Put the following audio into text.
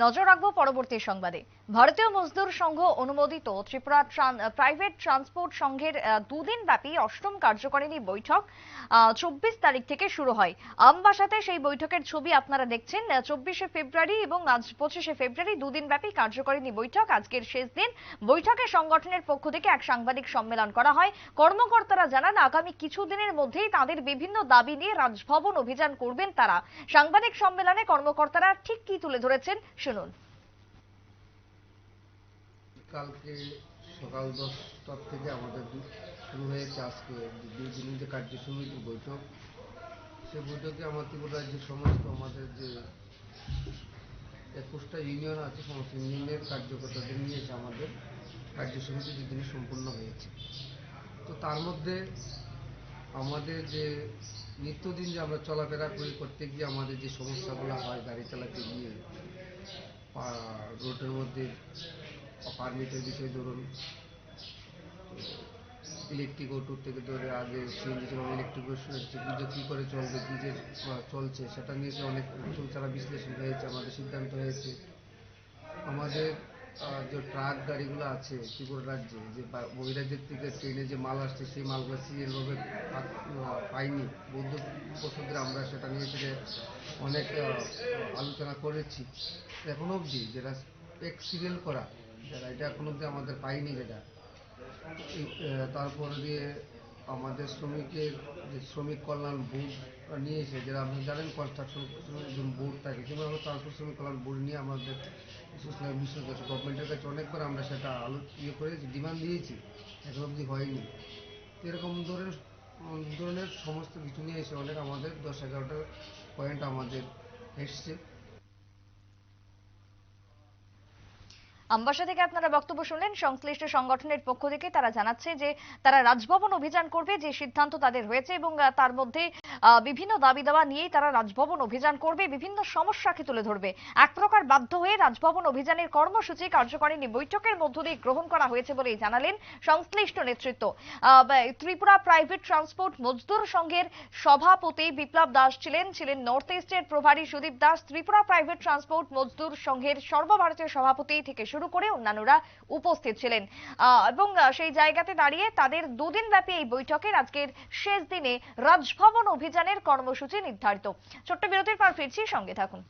নজর রাখবো পরবর্তী সংবাদে। ভারতীয় মজদুর সংঘ অনুমোদিত ত্রিপুরা প্রাইভেট ট্রান্সপোর্ট সংঘের দুদিন ব্যাপী অষ্টম কার্যকারিণী বৈঠক 24 তারিখ থেকে শুরু হয়। আমবাসাতে সেই বৈঠকের ছবি আপনারা দেখছেন। 24শে ফেব্রুয়ারি এবং আজ 25শে ফেব্রুয়ারি দুদিন ব্যাপী কার্যকারিণী বৈঠক, আজকের শেষ দিন। বৈঠকে সংগঠনের পক্ষ থেকে এক সাংবাদিক সম্মেলন করা হয়। কর্মকর্তারা জানান আগামী কিছুদিনের মধ্যেই তাদের বিভিন্ন দাবি নিয়ে রাজভবন অভিযান করবেন তারা। সাংবাদিক সম্মেলনে কর্মকর্তারা ঠিক কি তুলে ধরেছেন শুনুন। কালকে সকাল 10টা থেকে আমাদের শুরু হয়েছে আজকে দুই দিনের যে কার্য সমিতির বৈঠক। সে বৈঠকে আমার ত্রিপুরা রাজ্যের সমস্ত আমাদের যে 21টা ইউনিয়ন আছে, সমস্ত ইউনিয়নের কার্যকর্তাদের নিয়েছে আমাদের কার্য সমিতি দুদিনে সম্পূর্ণ হয়েছে। তো তার মধ্যে আমাদের যে নিত্যদিন যে আমরা চলাফেরা করি, করতে গিয়ে আমাদের যে সমস্যাগুলো হয় গাড়ি চালাতে গিয়ে, রোডের মধ্যে পারমিটের বিষয় ধরুন, ইলেকট্রিক অটো থেকে ধরে আগে সিএনজি ছিল, ইলেকট্রিক কী করে চলবে, কী যে চলছে সেটা নিয়ে অনেক চুলচারা বিশ্লেষণ হয়েছে। আমাদের সিদ্ধান্ত হয়েছে আমাদের যে ট্রাক গাড়িগুলো আছে ত্রিপুরা রাজ্যে, যে বহিরাজ্যের থেকে ট্রেনে যে মাল আসছে সেই মালগুলো সিরিয়ালভাবে পাইনি। বৌদ্ধ বছর ধরে আমরা সেটা নিয়ে অনেক আলোচনা করেছি। এখনো অবধি যেটা সিরিয়াল করা, যারা এটা এখন অবধি আমাদের পাইনি যেটা। তারপর দিয়ে আমাদের শ্রমিকের যে শ্রমিক কল্যাণ বোর্ড নিয়েছে, যারা আপনি জানেন কনস্ট্রাকশন বোর্ড থাকে, কিংবা আমরা ট্রান্সপোর্ট শ্রমিক কল্যাণ বোর্ড নিয়ে আমাদের বিষয় কাছে গভর্নমেন্টের কাছে অনেকবার আমরা সেটা করেছি, ডিমান্ড দিয়েছি, এখন অবধি হয়নি। এরকম ধরনের সমস্ত কিছু নিয়ে এসে অনেক আমাদের 10-11টা পয়েন্ট আমাদের এসছে। আমবাসা থেকে আপনারা বক্তব্য শুনলেন। সংশ্লিষ্ট সংগঠনের পক্ষ থেকে তারা জানাচ্ছে যে তারা রাজভবন অভিযান করবে, যে সিদ্ধান্ত তাদের হয়েছে, এবং তার মধ্যে বিভিন্ন দাবি দাওয়া নিয়েই তারা রাজভবন অভিযান করবে, বিভিন্ন সমস্যাকে তুলে ধরবে। এক প্রকার বাধ্য হয়ে রাজভবন অভিযানের কর্মসূচি কার্যকারিণী বৈঠকের মধ্য দিয়ে গ্রহণ করা হয়েছে বলেই জানালেন সংশ্লিষ্ট নেতৃত্ব। ত্রিপুরা প্রাইভেট ট্রান্সপোর্ট মজদুর সংঘের সভাপতি বিপ্লব দাস ছিলেন নর্থ ইস্টের প্রভারী সুদীপ দাস, ত্রিপুরা প্রাইভেট ট্রান্সপোর্ট মজদুর সংঘের সর্বভারতীয় সভাপতি থেকে শুরু করে অন্যান্যরা উপস্থিত ছিলেন। এবং সেই জায়গাতে দাঁড়িয়ে তাদের দুদিন ব্যাপী এই বৈঠকের আজকের শেষ দিনে রাজভবন অভিযানের কর্মসূচি নির্ধারিত। ছোট্ট বিরতির পর ফিরছি, সঙ্গে থাকুন।